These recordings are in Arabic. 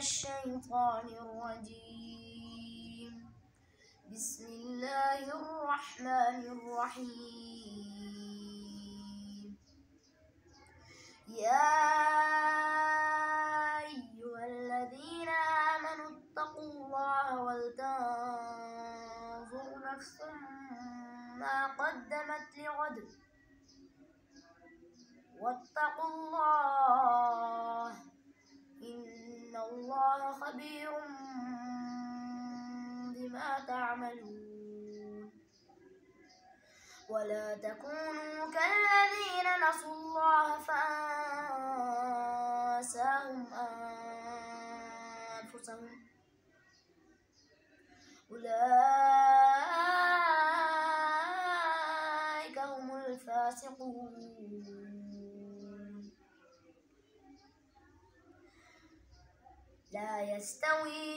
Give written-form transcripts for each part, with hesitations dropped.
الشيطان الرجيم. بسم الله الرحمن الرحيم. يا أيها الذين آمنوا اتقوا الله ولتنظر نفس ما قدمت لغد واتقوا الله إن الله خبير بما تعملون. ولا تكونوا كالذين نسوا الله فأنساهم أنفسهم أولئك هم الفاسقون. لا يستوي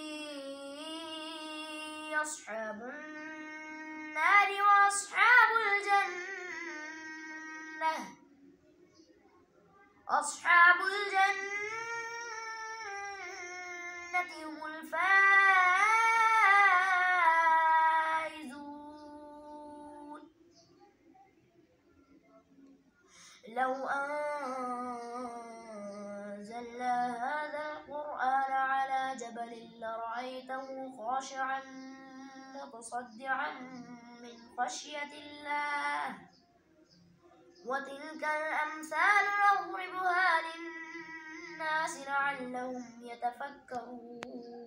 أصحاب النار وأصحاب الجنة. أصحاب الجنة هم الفائزون. لو أنزلنا هذا القرآن على جبل لرأيته خاشعا متصدعا من خشية الله. وتلك الأمثال نضربها للناس لعلهم يتفكرون.